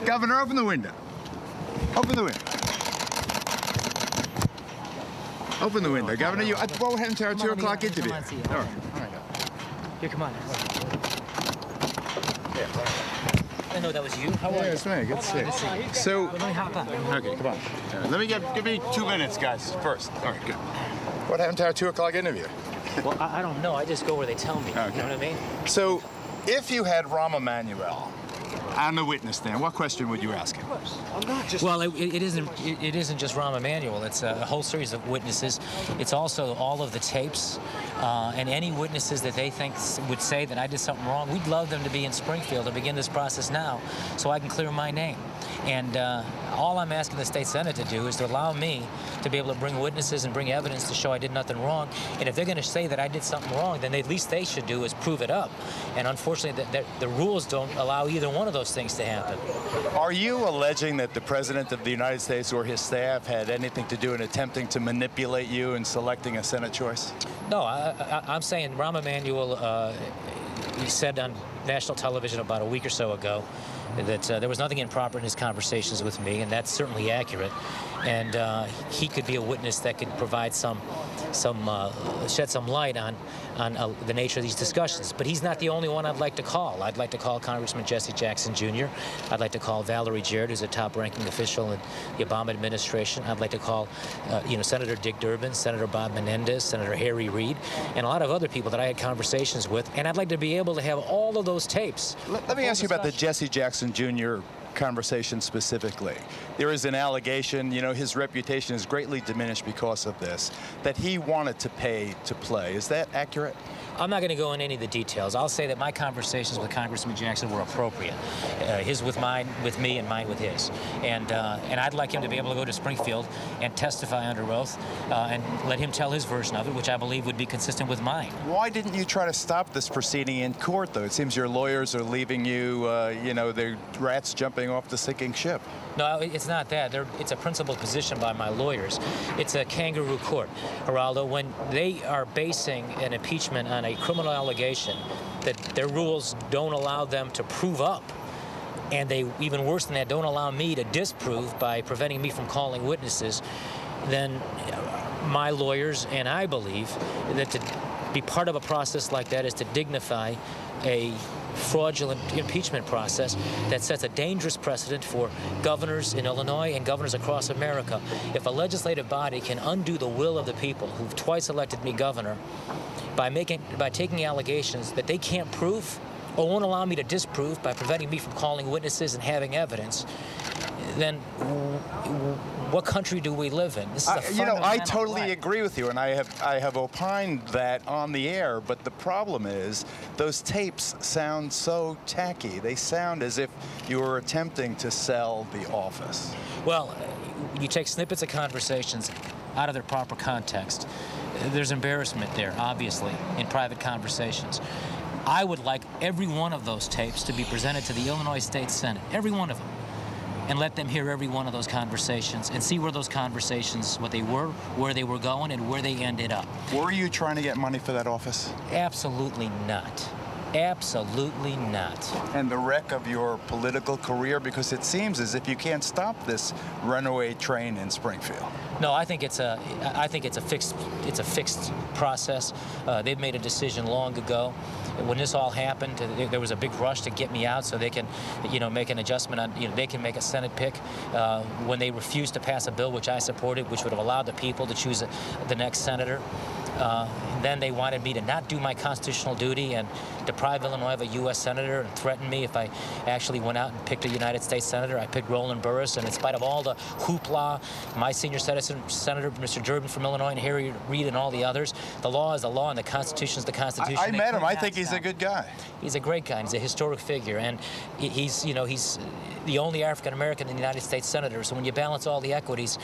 Governor, open the window. Open the window. Open the window, Governor. You, what happened to our 2 o'clock interview? All right. Here, come on. I know that was you. How are you? Yeah, it's me. Good to see you. So, Let me hop on. okay, come on. Let me give me 2 minutes, guys, first. All right, good. What happened to our 2 o'clock interview? Well, I don't know. I just go where they tell me. Okay. You know what I mean? So, if you had Rahm Emanuel on the witness stand, what question would you ask him? Well, it isn't just Rahm Emanuel. It's a whole series of witnesses. It's also all of the tapes and any witnesses that they think would say that I did something wrong. We'd love them to be in Springfield to begin this process now so I can clear my name. And all I'm asking the state senate to do is to allow me to be able to bring witnesses and bring evidence to show I did nothing wrong. And if they're going to say that I did something wrong, then at least they should do is prove it up. And unfortunately, the rules don't allow either one of those things to happen. Are you alleging that the President of the United States or his staff had anything to do in attempting to manipulate you in selecting a Senate choice? No, I'm saying Rahm Emanuel he said on national television about a week or so ago that there was nothing improper in his conversations with me, and that's certainly accurate. And he could be a witness that could provide shed some light on the nature of these discussions. But he's not the only one I'd like to call. I'd like to call Congressman Jesse Jackson Jr. I'd like to call Valerie Jarrett, who's a top-ranking official in the Obama administration. I'd like to call, Senator Dick Durbin, Senator Bob Menendez, Senator Harry Reid, and a lot of other people that I had conversations with. And I'd like to be able to have all of those tapes. Let me ask you about the Jesse Jackson Jr. conversation specifically. There is an allegation, his reputation is greatly diminished because of this, that he wanted to pay to play. Is that accurate? I'm not going to go into any of the details. I'll say that my conversations with Congressman Jackson were appropriate. His with me, and mine with his. And I'd like him to be able to go to Springfield and testify under oath and let him tell his version of it, which I believe would be consistent with mine. Why didn't you try to stop this proceeding in court, though? It seems your lawyers are leaving you, they're rats jumping off the sinking ship. No, it's not that. It's a principled position by my lawyers. It's a kangaroo court, Geraldo. When they are basing an impeachment on a criminal allegation that their rules don't allow them to prove up, and they, even worse than that, don't allow me to disprove by preventing me from calling witnesses, then my lawyers and I believe that to be part of a process like that is to dignify a fraudulent impeachment process that sets a dangerous precedent for governors in Illinois and governors across America. If a legislative body can undo the will of the people who've twice elected me governor by taking allegations that they can't prove or won't allow me to disprove by preventing me from calling witnesses and having evidence, then what country do we live in? This is a fundamental I totally right. agree with you, and I have opined that on the air, but the problem is those tapes sound so tacky. They sound as if you were attempting to sell the office. Well, you take snippets of conversations out of their proper context. There's embarrassment there, obviously, in private conversations. I would like every one of those tapes to be presented to the Illinois State Senate, every one of them, and let them hear every one of those conversations and see where those conversations, what they were, where they were going, and where they ended up. Were you trying to get money for that office? Absolutely not. Absolutely not. And the wreck of your political career, because it seems as if you can't stop this runaway train in Springfield. No, I think it's a fixed process. They've made a decision long ago. When this all happened, there was a big rush to get me out so they can, make an adjustment on, they can make a Senate pick. When they refused to pass a bill which I supported, which would have allowed the people to choose the next senator. Then they wanted me to not do my constitutional duty and deprive Illinois of a U.S. senator and threaten me if I actually went out and picked a United States senator. I picked Roland Burris, and in spite of all the hoopla, my senior senator, Mr. Durbin from Illinois, and Harry Reid and all the others, the law is the law and the Constitution is the Constitution. I met him. I think he's a good guy. He's a great guy. He's a historic figure, and he's the only African-American in the United States senator. So when you balance all the equities,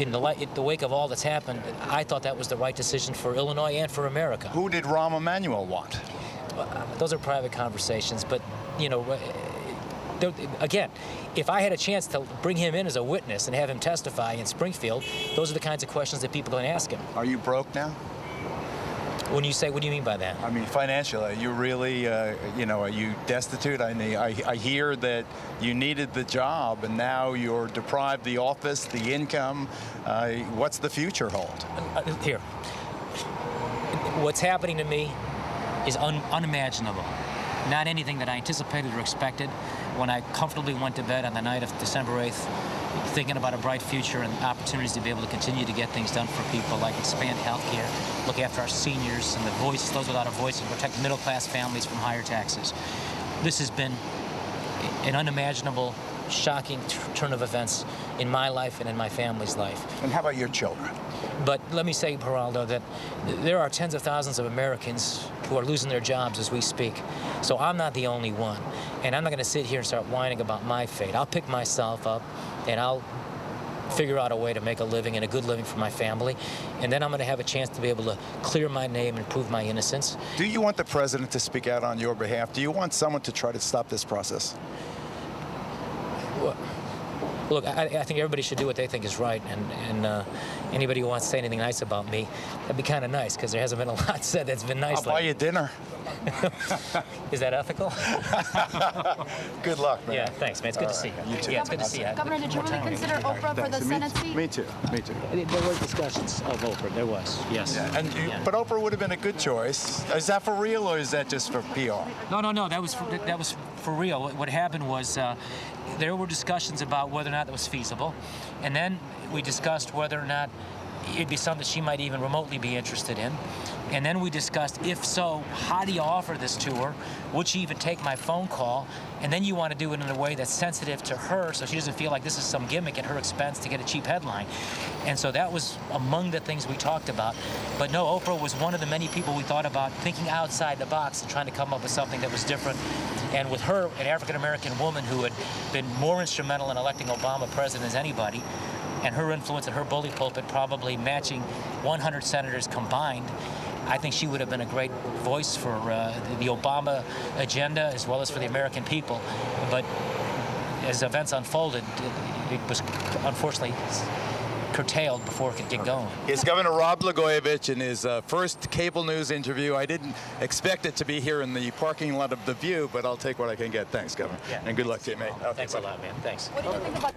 in the wake of all that's happened, I thought that was the right decision for Illinois and for America. Who did Rahm Emanuel want? Those are private conversations, but, again, if I had a chance to bring him in as a witness and have him testify in Springfield, those are the kinds of questions that people are going to ask him. Are you broke now? When you say, what do you mean by that? I mean, financially, you really, are you destitute? I mean, I hear that you needed the job, and now you're deprived the office, the income. What's the future hold? Here. What's happening to me is unimaginable. Not anything that I anticipated or expected. When I comfortably went to bed on the night of December 8th, thinking about a bright future and opportunities to be able to continue to get things done for people, like expand health care, look after our seniors and the voice, those without a voice, and protect middle-class families from higher taxes. This has been an unimaginable, shocking turn of events in my life and in my family's life. And how about your children? But let me say, Geraldo, that there are tens of thousands of Americans who are losing their jobs as we speak. So I'm not the only one. And I'm not going to sit here and start whining about my fate. I'll pick myself up, and I'll figure out a way to make a living and a good living for my family. And then I'm going to have a chance to be able to clear my name and prove my innocence. Do you want the president to speak out on your behalf? Do you want someone to try to stop this process? Well, look, I think everybody should do what they think is right, and anybody who wants to say anything nice about me, that'd be kind of nice, because there hasn't been a lot said that's been nice. I'll buy you dinner. Is that ethical? Good luck, man. Yeah, thanks, man. It's good to see you. You too. Yeah, it's good to see you. Governor, did you really consider Oprah for the Senate seat? Me too. Me too. There were discussions of Oprah. There was, yes. Yeah. But Oprah would have been a good choice. Is that for real, or is that just for PR? No. That was for real. What happened was there were discussions about whether or not that was feasible, and then we discussed whether or not it'd be something she might even remotely be interested in. And then we discussed, if so, how do you offer this to her? Would she even take my phone call? And then you want to do it in a way that's sensitive to her, so she doesn't feel like this is some gimmick at her expense to get a cheap headline. And so that was among the things we talked about. But no, Oprah was one of the many people we thought about thinking outside the box and trying to come up with something that was different. And with her, an African-American woman who had been more instrumental in electing Obama president as anybody, and her influence at her bully pulpit probably matching 100 senators combined, I think she would have been a great voice for the Obama agenda as well as for the American people. But as events unfolded, it was unfortunately curtailed before it could get going. It's Governor Rod Blagojevich in his first cable news interview. I didn't expect it to be here in the parking lot of The View, but I'll take what I can get. Thanks, Governor. Yeah. And good luck to you, mate. Okay, Thanks a lot, man. Thanks. What do you think about